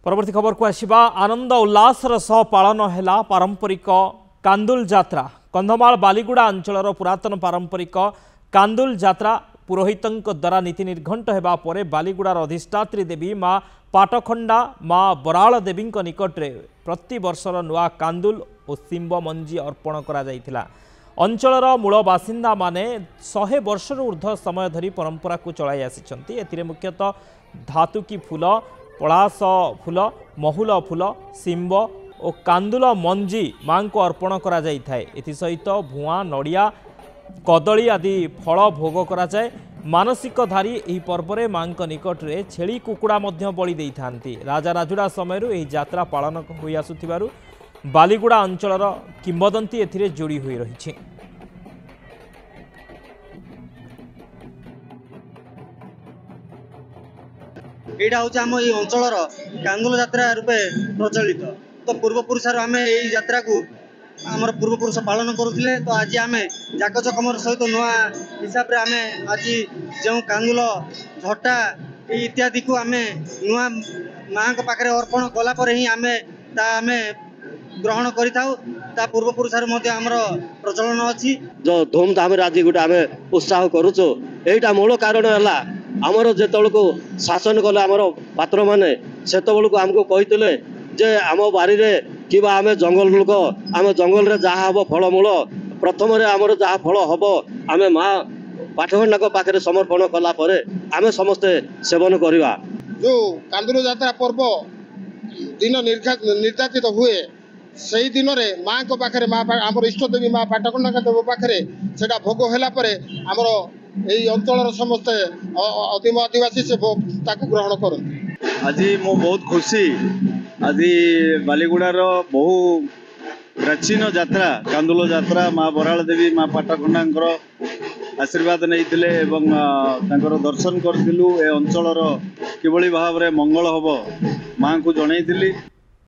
परवर्ती खबर को आसिबा आनंद उल्लासर सह पालन है पारंपरिक कांदुल जात्रा। कंधमाल बालीगुड़ा अंचल पुरातन पारंपरिक कांदुल जात्रा पुरोहितों द्वारा नीति निर्घंट होगा पर बालीगुड़ार अधिष्ठात्री देवी माँ पाटखंडा माँ बराल देवी निकट में प्रति वर्षर नुआ कांदुल और शिंब मंजी अर्पण करा अंचलर मूल बासिंदा माने 100 वर्षर ऊर्ध्व समय धरी परंपरा को चलाई आसी। मुख्यतः धातुकी फूल, पलास फूल, महुल फूल, शिंब और कांदुल मंजी माँ को अर्पण करा सहित भुआ, नड़िया, कदली आदि फल भोग करा जाए। मानसिकधारी यह पर्व में माँ निकट में छेली कुकुड़ा बलि दे था। राजा राजुड़ा समय यह यात्रा पालन हो आसुथिबारु बालीगुड़ा अंचलर किंबदंती एथिरे जोड़ी हुई रही। यहाँ हूँ आम ये अंचल कांदुल जात्रा रूपे प्रचलित। तो पूर्वपुरुष आम यही जात्रा को आमर पूर्वपुरुष पालन करुले। तो आज आम जाकचकमर सहित नुआ हिसाब से आम आज जो कांदुल झटा इत्यादि को आम नुआ माँ पाखे अर्पण कलापर ही आम ग्रहण कर पूर्वपुरुष प्रचलन अच्छी जो धूमधाम आज गोटे आम उत्साह करुचु। यहीटा मूल कारण है आमर जो को शासन कले आमर पात्र माने से आमको कहते जे आम बारी कि आम जंगल लोक आम जंगल रे जहाँ हम फलमूल प्रथम आमर जहाँ फल हम आम माँ पाठखंडा पाखे समर्पण कलापर आम समस्ते सेवन करवा। जो कांदुल जात्रा पर्व दिन निर्धारित हुए से दिन में माँ को पाखे आमर इष्ट देवी माँ पाटखंडा देव पाखे से भोग होगापर आमर यही अंचल समस्ते आदिम आदिवासी से ग्रहण करते। आज मो बहुत खुशी आज बालीगुड़ार बहु प्राचीन यात्रा कांदुल यात्रा माँ बराल देवी माँ पाटखंडा आशीर्वाद नहीं दर्शन करूँ। ए अंचल किभली भाव में मंगल हम माँ को जनईली।